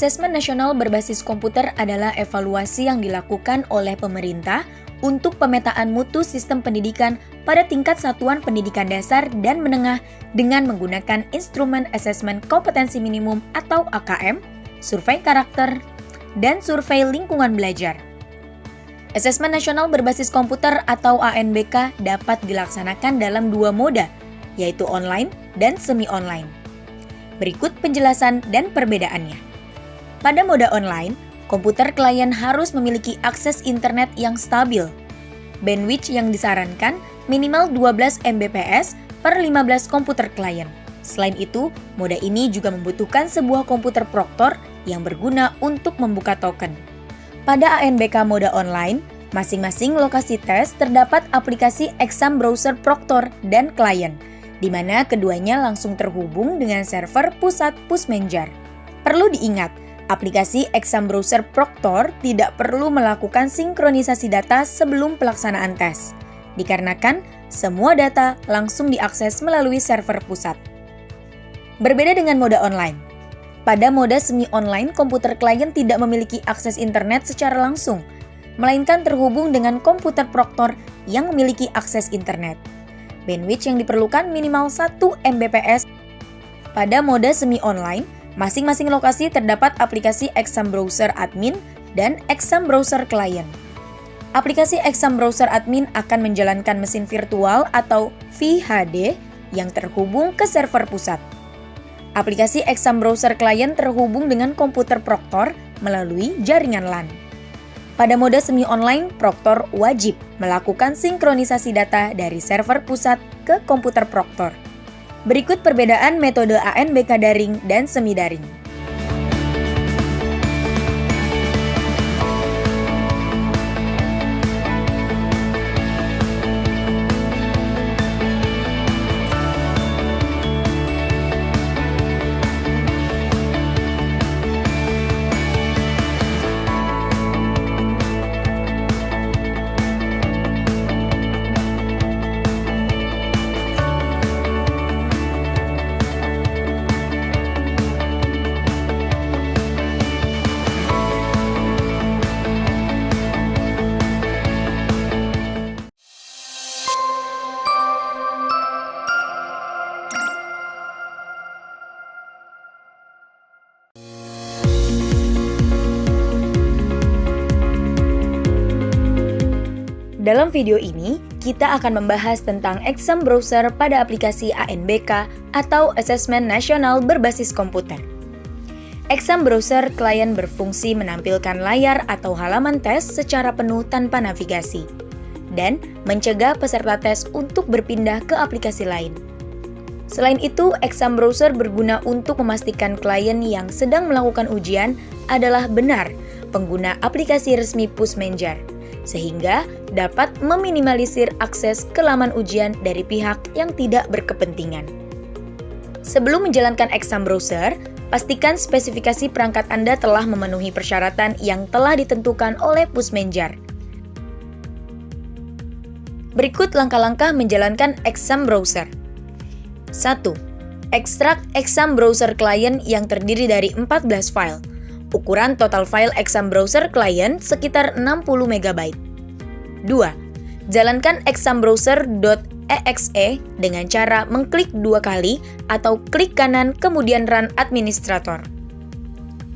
Asesmen nasional berbasis komputer adalah evaluasi yang dilakukan oleh pemerintah untuk pemetaan mutu sistem pendidikan pada tingkat satuan pendidikan dasar dan menengah dengan menggunakan instrumen asesmen kompetensi minimum atau AKM, survei karakter, dan survei lingkungan belajar. Asesmen nasional berbasis komputer atau ANBK dapat dilaksanakan dalam dua moda, yaitu online dan semi-online. Berikut penjelasan dan perbedaannya. Pada mode online, komputer klien harus memiliki akses internet yang stabil. Bandwidth yang disarankan minimal 12 Mbps per 15 komputer klien. Selain itu, mode ini juga membutuhkan sebuah komputer proktor yang berguna untuk membuka token. Pada ANBK mode online, masing-masing lokasi tes terdapat aplikasi exam browser proktor dan klien, di mana keduanya langsung terhubung dengan server pusat Pusmenjar. Perlu diingat, aplikasi exam browser proktor tidak perlu melakukan sinkronisasi data sebelum pelaksanaan tes, dikarenakan semua data langsung diakses melalui server pusat. Berbeda dengan mode online. Pada mode semi-online, komputer klien tidak memiliki akses internet secara langsung, melainkan terhubung dengan komputer proktor yang memiliki akses internet. Bandwidth yang diperlukan minimal 1 Mbps. Pada mode semi-online, masing-masing lokasi terdapat aplikasi exam browser admin dan exam browser klien. Aplikasi exam browser admin akan menjalankan mesin virtual atau VHD yang terhubung ke server pusat. Aplikasi exam browser klien terhubung dengan komputer proktor melalui jaringan LAN. Pada mode semi-online, proktor wajib melakukan sinkronisasi data dari server pusat ke komputer proktor. Berikut perbedaan metode ANBK daring dan semi-daring. Dalam video ini, kita akan membahas tentang exam browser pada aplikasi ANBK atau Asesmen Nasional Berbasis Komputer. Exam browser klien berfungsi menampilkan layar atau halaman tes secara penuh tanpa navigasi, dan mencegah peserta tes untuk berpindah ke aplikasi lain. Selain itu, exam browser berguna untuk memastikan klien yang sedang melakukan ujian adalah benar pengguna aplikasi resmi Pusmenjar, sehingga dapat meminimalisir akses ke laman ujian dari pihak yang tidak berkepentingan. Sebelum menjalankan exam browser, pastikan spesifikasi perangkat Anda telah memenuhi persyaratan yang telah ditentukan oleh Pusmenjar. Berikut langkah-langkah menjalankan exam browser. 1. Ekstrak exam browser klien yang terdiri dari 14 file. Ukuran total file exam browser klien sekitar 60 MB. 2. Jalankan exambrowser.exe dengan cara mengklik 2 kali atau klik kanan kemudian run administrator.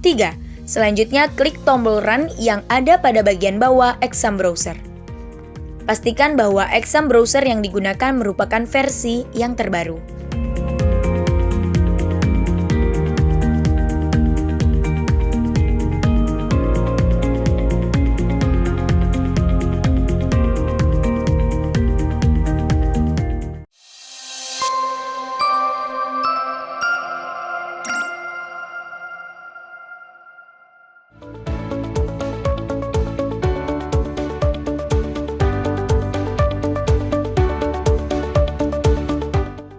3. Selanjutnya klik tombol run yang ada pada bagian bawah exam browser. Pastikan bahwa exam browser yang digunakan merupakan versi yang terbaru.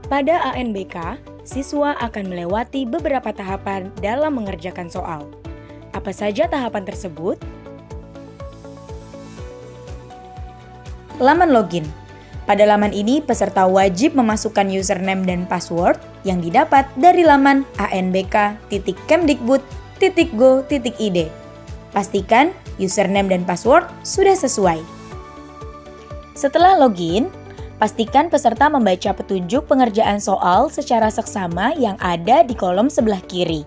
Pada ANBK, siswa akan melewati beberapa tahapan dalam mengerjakan soal. Apa saja tahapan tersebut? Laman login. Pada laman ini, peserta wajib memasukkan username dan password yang didapat dari laman anbk.kemdikbud www.go.id. Pastikan username dan password sudah sesuai. Setelah login, pastikan peserta membaca petunjuk pengerjaan soal secara seksama yang ada di kolom sebelah kiri.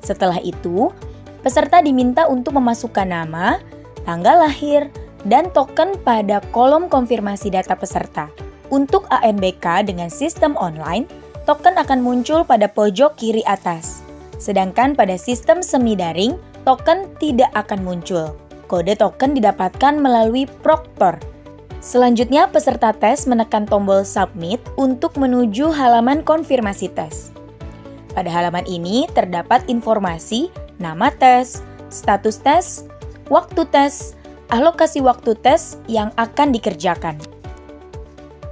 Setelah itu, peserta diminta untuk memasukkan nama, tanggal lahir, dan token pada kolom konfirmasi data peserta. Untuk ANBK dengan sistem online, token akan muncul pada pojok kiri atas. Sedangkan pada sistem semi daring, token tidak akan muncul. Kode token didapatkan melalui Proktor. Selanjutnya, peserta tes menekan tombol Submit untuk menuju halaman konfirmasi tes. Pada halaman ini terdapat informasi nama tes, status tes, waktu tes, alokasi waktu tes yang akan dikerjakan.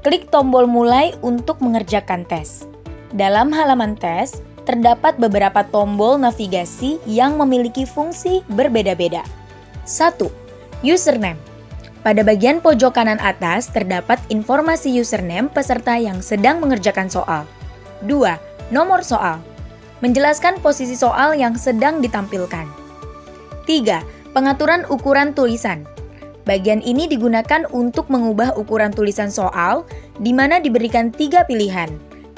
Klik tombol mulai untuk mengerjakan tes. Dalam halaman tes, terdapat beberapa tombol navigasi yang memiliki fungsi berbeda-beda. 1. Username. Pada bagian pojok kanan atas terdapat informasi username peserta yang sedang mengerjakan soal. 2. Nomor soal. Menjelaskan posisi soal yang sedang ditampilkan. 3. Pengaturan ukuran tulisan. Bagian ini digunakan untuk mengubah ukuran tulisan soal, di mana diberikan 3 pilihan,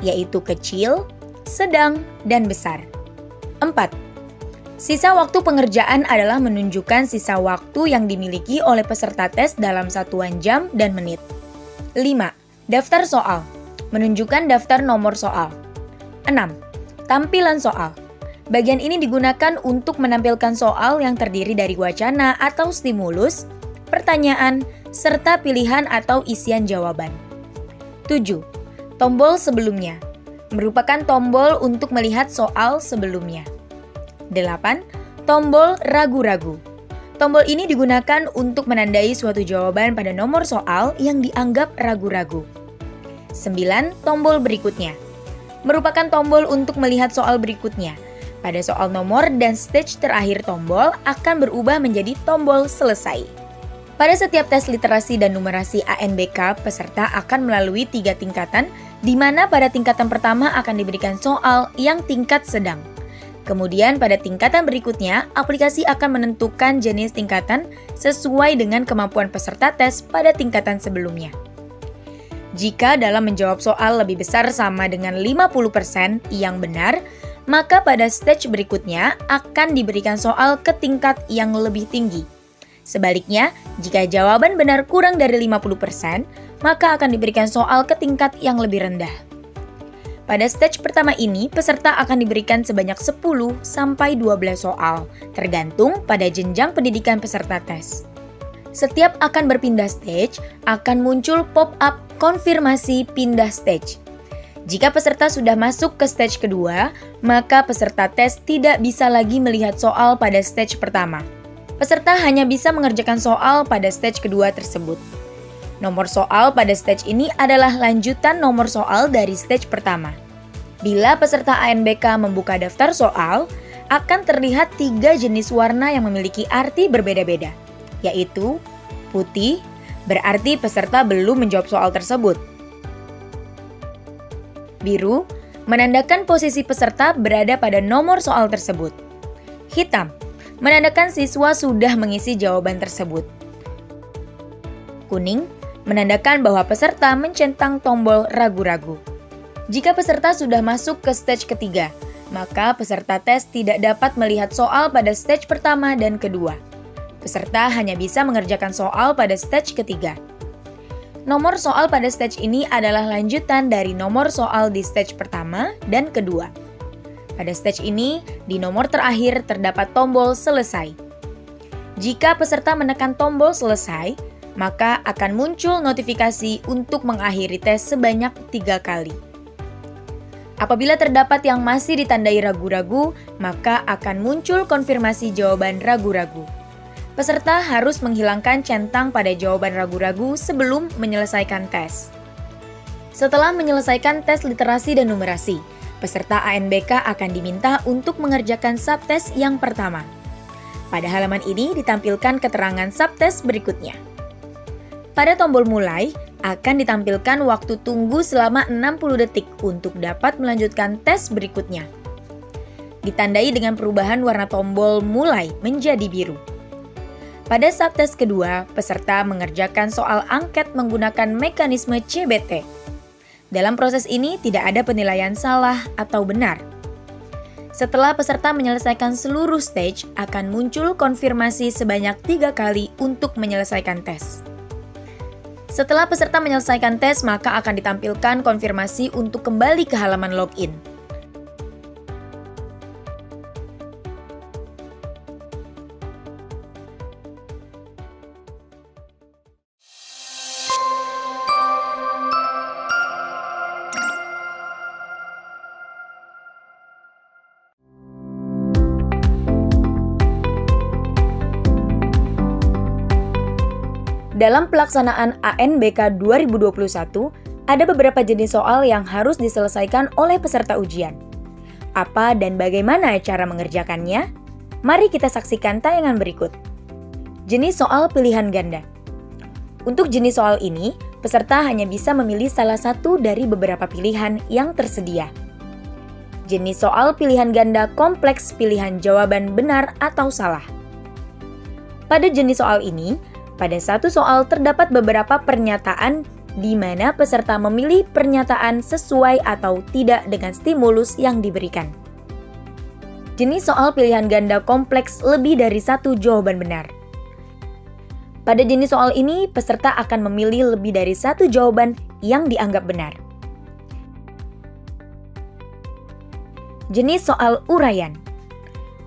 yaitu kecil, sedang, dan besar. 4. Sisa waktu pengerjaan adalah menunjukkan sisa waktu yang dimiliki oleh peserta tes dalam satuan jam dan menit. 5. Daftar soal. Menunjukkan daftar nomor soal. 6. Tampilan soal. Bagian ini digunakan untuk menampilkan soal yang terdiri dari wacana atau stimulus, pertanyaan, serta pilihan atau isian jawaban. 7. Tombol sebelumnya. Merupakan tombol untuk melihat soal sebelumnya. 8. Tombol ragu-ragu. Tombol ini digunakan untuk menandai suatu jawaban pada nomor soal yang dianggap ragu-ragu. 9. Tombol berikutnya. Merupakan tombol untuk melihat soal berikutnya. Pada soal nomor dan stage terakhir tombol akan berubah menjadi tombol selesai. Pada setiap tes literasi dan numerasi ANBK, peserta akan melalui 3 tingkatan, di mana pada tingkatan pertama akan diberikan soal yang tingkat sedang. Kemudian pada tingkatan berikutnya, aplikasi akan menentukan jenis tingkatan sesuai dengan kemampuan peserta tes pada tingkatan sebelumnya. Jika dalam menjawab soal lebih besar sama dengan 50% yang benar, maka pada stage berikutnya akan diberikan soal ke tingkat yang lebih tinggi. Sebaliknya, jika jawaban benar kurang dari 50%, maka akan diberikan soal ke tingkat yang lebih rendah. Pada stage pertama ini, peserta akan diberikan sebanyak 10 sampai 12 soal, tergantung pada jenjang pendidikan peserta tes. Setiap akan berpindah stage, akan muncul pop-up konfirmasi pindah stage. Jika peserta sudah masuk ke stage kedua, maka peserta tes tidak bisa lagi melihat soal pada stage pertama. Peserta hanya bisa mengerjakan soal pada stage kedua tersebut. Nomor soal pada stage ini adalah lanjutan nomor soal dari stage pertama. Bila peserta ANBK membuka daftar soal, akan terlihat 3 jenis warna yang memiliki arti berbeda-beda, yaitu putih, berarti peserta belum menjawab soal tersebut. Biru, menandakan posisi peserta berada pada nomor soal tersebut. Hitam, menandakan siswa sudah mengisi jawaban tersebut. Kuning, menandakan bahwa peserta mencentang tombol ragu-ragu. Jika peserta sudah masuk ke stage ketiga, maka peserta tes tidak dapat melihat soal pada stage pertama dan kedua. Peserta hanya bisa mengerjakan soal pada stage ketiga. Nomor soal pada stage ini adalah lanjutan dari nomor soal di stage pertama dan kedua. Pada stage ini, di nomor terakhir terdapat tombol selesai. Jika peserta menekan tombol selesai, maka akan muncul notifikasi untuk mengakhiri tes sebanyak 3 kali. Apabila terdapat yang masih ditandai ragu-ragu, maka akan muncul konfirmasi jawaban ragu-ragu. Peserta harus menghilangkan centang pada jawaban ragu-ragu sebelum menyelesaikan tes. Setelah menyelesaikan tes literasi dan numerasi, peserta ANBK akan diminta untuk mengerjakan subtes yang pertama. Pada halaman ini ditampilkan keterangan subtes berikutnya. Pada tombol mulai, akan ditampilkan waktu tunggu selama 60 detik untuk dapat melanjutkan tes berikutnya. ditandai dengan perubahan warna tombol mulai menjadi biru. Pada saat tes kedua, peserta mengerjakan soal angket menggunakan mekanisme CBT. Dalam proses ini tidak ada penilaian salah atau benar. Setelah peserta menyelesaikan seluruh stage, akan muncul konfirmasi sebanyak 3 kali untuk menyelesaikan tes. Setelah peserta menyelesaikan tes, maka akan ditampilkan konfirmasi untuk kembali ke halaman login. Dalam pelaksanaan ANBK 2021, ada beberapa jenis soal yang harus diselesaikan oleh peserta ujian. Apa dan bagaimana cara mengerjakannya? Mari kita saksikan tayangan berikut. Jenis soal pilihan ganda. Untuk jenis soal ini, peserta hanya bisa memilih salah satu dari beberapa pilihan yang tersedia. Jenis soal pilihan ganda kompleks pilihan jawaban benar atau salah. Pada jenis soal ini, pada satu soal terdapat beberapa pernyataan di mana peserta memilih pernyataan sesuai atau tidak dengan stimulus yang diberikan. Jenis soal pilihan ganda kompleks lebih dari satu jawaban benar. Pada jenis soal ini, peserta akan memilih lebih dari satu jawaban yang dianggap benar. Jenis soal uraian.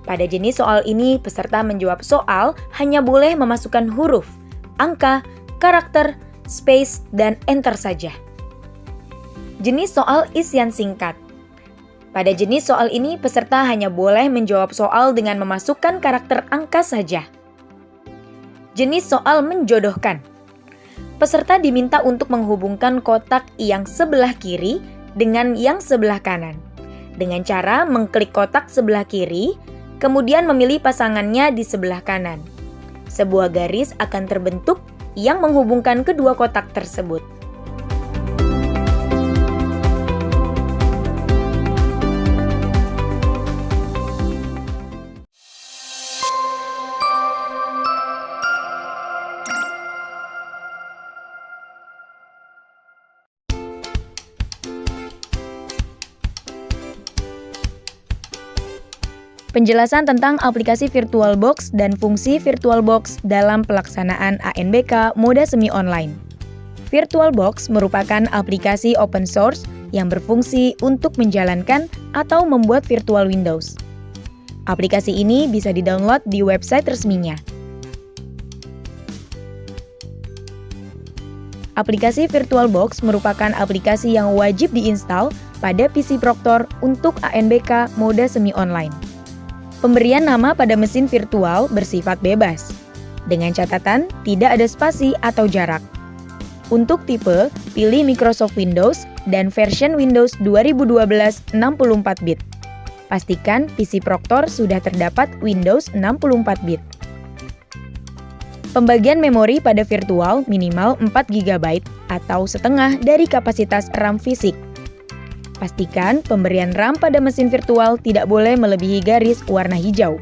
Pada jenis soal ini, peserta menjawab soal hanya boleh memasukkan huruf, angka, karakter, space, dan enter saja. Jenis soal isian singkat. Pada jenis soal ini, peserta hanya boleh menjawab soal dengan memasukkan karakter angka saja. Jenis soal menjodohkan. Peserta diminta untuk menghubungkan kotak yang sebelah kiri dengan yang sebelah kanan, dengan cara mengklik kotak sebelah kiri, kemudian memilih pasangannya di sebelah kanan. Sebuah garis akan terbentuk yang menghubungkan kedua kotak tersebut. Penjelasan tentang aplikasi VirtualBox dan fungsi VirtualBox dalam pelaksanaan ANBK Moda Semi Online. VirtualBox merupakan aplikasi open source yang berfungsi untuk menjalankan atau membuat virtual Windows. Aplikasi ini bisa di-download di website resminya. Aplikasi VirtualBox merupakan aplikasi yang wajib diinstal pada PC Proktor untuk ANBK Moda Semi Online. Pemberian nama pada mesin virtual bersifat bebas, dengan catatan tidak ada spasi atau jarak. Untuk tipe, pilih Microsoft Windows dan version Windows 2012 64-bit. Pastikan PC Proktor sudah terdapat Windows 64-bit. Pembagian memori pada virtual minimal 4 GB atau setengah dari kapasitas RAM fisik. Pastikan pemberian RAM pada mesin virtual tidak boleh melebihi garis warna hijau.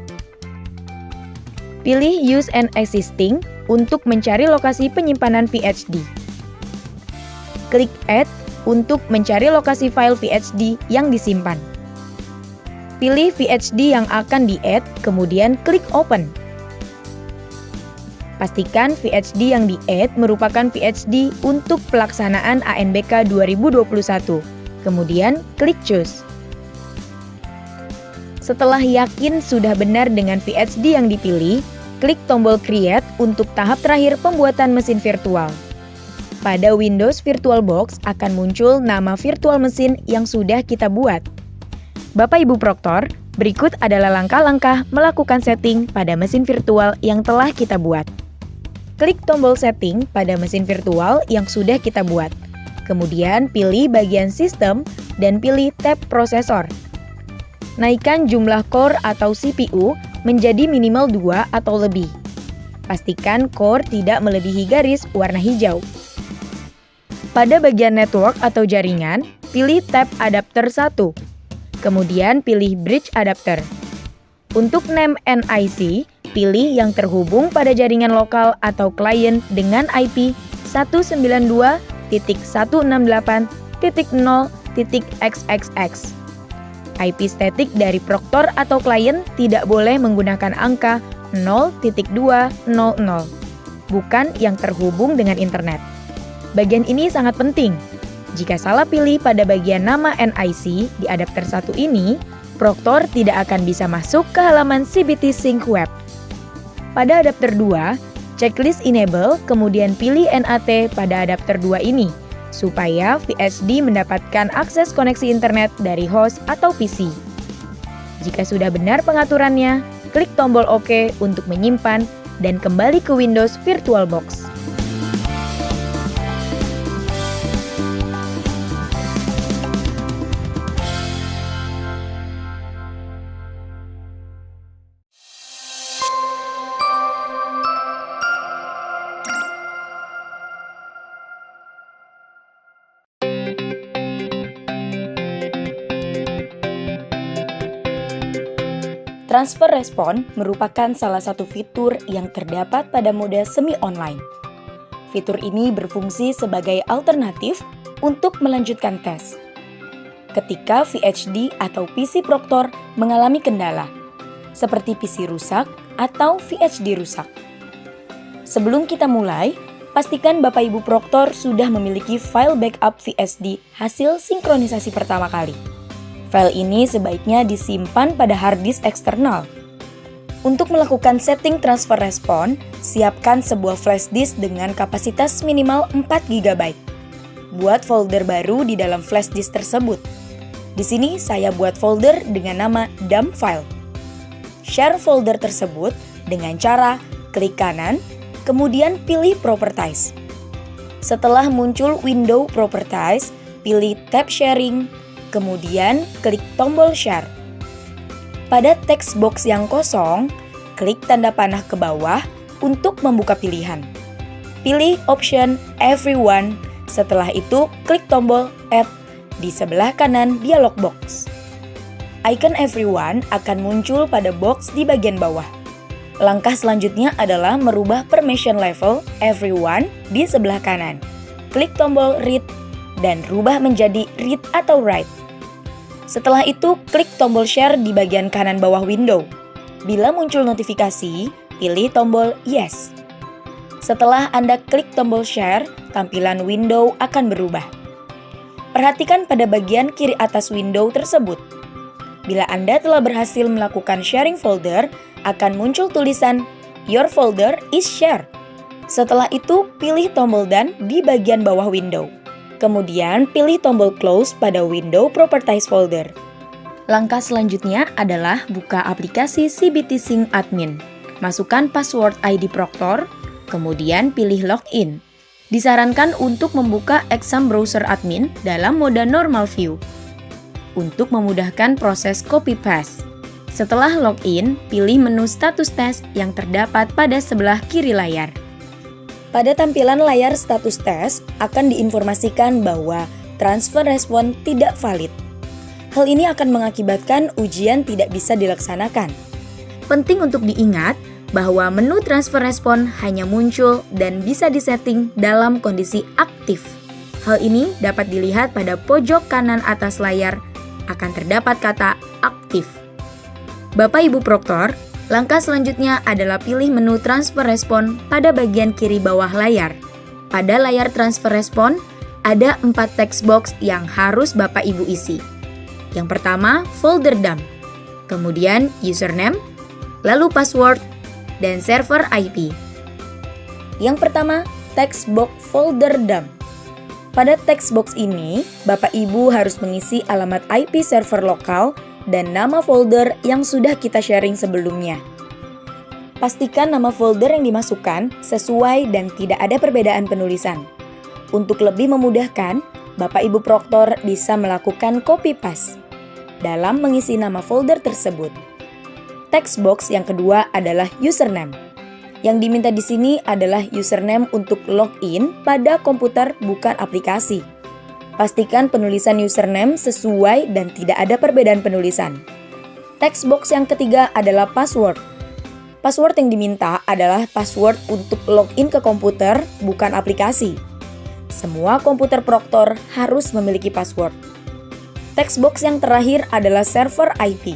Pilih Use and Existing untuk mencari lokasi penyimpanan VHD. Klik Add untuk mencari lokasi file VHD yang disimpan. Pilih VHD yang akan di-add, kemudian klik Open. Pastikan VHD yang di-add merupakan VHD untuk pelaksanaan ANBK 2021. Kemudian klik Choose. Setelah yakin sudah benar dengan VHD yang dipilih, klik tombol Create untuk tahap terakhir pembuatan mesin virtual. Pada Windows VirtualBox akan muncul nama virtual mesin yang sudah kita buat. Bapak Ibu Proktor, berikut adalah langkah-langkah melakukan setting pada mesin virtual yang telah kita buat. Klik tombol Setting pada mesin virtual yang sudah kita buat. Kemudian pilih bagian Sistem dan pilih tab Prosesor. Naikkan jumlah core atau CPU menjadi minimal 2 atau lebih. Pastikan core tidak melebihi garis warna hijau. Pada bagian Network atau jaringan, pilih tab Adapter 1. Kemudian pilih Bridge Adapter. Untuk name NIC, pilih yang terhubung pada jaringan lokal atau klien dengan IP 192.168.0.xxx. IP statik dari Proctor atau klien tidak boleh menggunakan angka 0.200, bukan yang terhubung dengan internet. Bagian ini sangat penting. Jika salah pilih pada bagian nama NIC di adapter 1 ini, Proctor tidak akan bisa masuk ke halaman CBT Sync Web. Pada adapter 2, checklist enable, kemudian pilih NAT pada adapter 2 ini, supaya VHD mendapatkan akses koneksi internet dari host atau PC. Jika sudah benar pengaturannya, klik tombol OK untuk menyimpan dan kembali ke Windows VirtualBox. Transfer Response merupakan salah satu fitur yang terdapat pada mode semi-online. Fitur ini berfungsi sebagai alternatif untuk melanjutkan tes. Ketika VHD atau PC Proctor mengalami kendala, seperti PC rusak atau VHD rusak. Sebelum kita mulai, pastikan Bapak Ibu Proctor sudah memiliki file backup VHD hasil sinkronisasi pertama kali. File ini sebaiknya disimpan pada hard disk eksternal. Untuk melakukan setting transfer response, siapkan sebuah flash disk dengan kapasitas minimal 4 GB. Buat folder baru di dalam flash disk tersebut. Di sini saya buat folder dengan nama dump file. Share folder tersebut dengan cara klik kanan, kemudian pilih Properties. Setelah muncul window Properties, pilih tab Sharing, kemudian klik tombol Share. Pada text box yang kosong, klik tanda panah ke bawah untuk membuka pilihan. Pilih option Everyone, setelah itu klik tombol Add di sebelah kanan dialog box. Icon Everyone akan muncul pada box di bagian bawah. Langkah selanjutnya adalah merubah permission level Everyone di sebelah kanan. Klik tombol Read dan rubah menjadi Read atau Write. Setelah itu, klik tombol Share di bagian kanan bawah window. Bila muncul notifikasi, pilih tombol Yes. Setelah Anda klik tombol Share, tampilan window akan berubah. Perhatikan pada bagian kiri atas window tersebut. Bila Anda telah berhasil melakukan sharing folder, akan muncul tulisan Your folder is shared. Setelah itu, pilih tombol Done di bagian bawah window. Kemudian pilih tombol Close pada window Properties folder. Langkah selanjutnya adalah buka aplikasi CBT Sync Admin. Masukkan password ID Proctor, kemudian pilih Login. Disarankan untuk membuka Exam Browser Admin dalam mode Normal View untuk memudahkan proses copy paste. Setelah login, pilih menu status tes yang terdapat pada sebelah kiri layar. Pada tampilan layar status tes akan diinformasikan bahwa transfer respon tidak valid. Hal ini akan mengakibatkan ujian tidak bisa dilaksanakan. Penting untuk diingat bahwa menu transfer respon hanya muncul dan bisa disetting dalam kondisi aktif. Hal ini dapat dilihat pada pojok kanan atas layar akan terdapat kata aktif. Bapak Ibu Proctor, langkah selanjutnya adalah pilih menu transfer respon pada bagian kiri bawah layar. Pada layar transfer respon, ada 4 text box yang harus Bapak Ibu isi. Yang pertama, folder dump, kemudian username, lalu password, dan server IP. Yang pertama, text box folder dump. Pada text box ini, Bapak Ibu harus mengisi alamat IP server lokal dan nama folder yang sudah kita sharing sebelumnya. Pastikan nama folder yang dimasukkan sesuai dan tidak ada perbedaan penulisan. Untuk lebih memudahkan, Bapak Ibu Proctor bisa melakukan copy paste dalam mengisi nama folder tersebut. Text box yang kedua adalah username. Yang diminta di sini adalah username untuk login pada komputer bukan aplikasi. Pastikan penulisan username sesuai dan tidak ada perbedaan penulisan. Text box yang ketiga adalah password. Password yang diminta adalah password untuk login ke komputer, bukan aplikasi. Semua komputer Proktor harus memiliki password. Text box yang terakhir adalah server IP.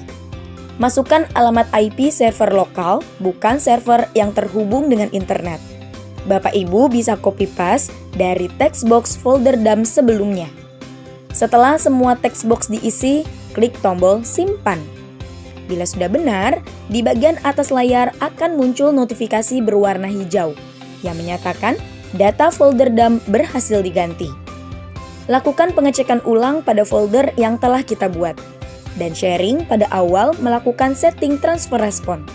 Masukkan alamat IP server lokal, bukan server yang terhubung dengan internet. Bapak Ibu bisa copy paste dari text box folder dump sebelumnya. Setelah semua text box diisi, klik tombol simpan. Bila sudah benar, di bagian atas layar akan muncul notifikasi berwarna hijau yang menyatakan data folder dump berhasil diganti. Lakukan pengecekan ulang pada folder yang telah kita buat dan sharing pada awal melakukan setting transfer respon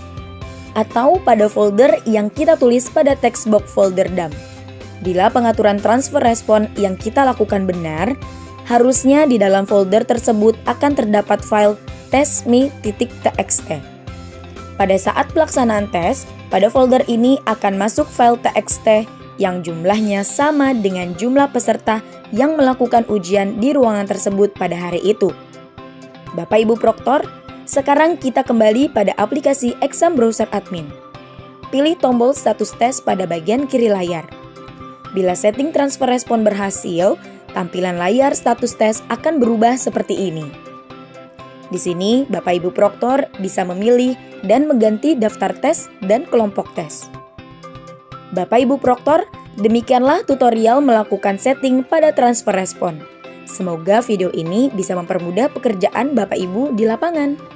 atau pada folder yang kita tulis pada text box folder dump. Bila pengaturan transfer respon yang kita lakukan benar, harusnya di dalam folder tersebut akan terdapat file testme.txt. Pada saat pelaksanaan tes, pada folder ini akan masuk file txt yang jumlahnya sama dengan jumlah peserta yang melakukan ujian di ruangan tersebut pada hari itu. Bapak Ibu Proktor, sekarang kita kembali pada aplikasi Exam Browser Admin. Pilih tombol status tes pada bagian kiri layar. Bila setting transfer respon berhasil, tampilan layar status tes akan berubah seperti ini. Di sini, Bapak Ibu Proktor bisa memilih dan mengganti daftar tes dan kelompok tes. Bapak Ibu Proktor, demikianlah tutorial melakukan setting pada transfer respon. Semoga video ini bisa mempermudah pekerjaan Bapak Ibu di lapangan.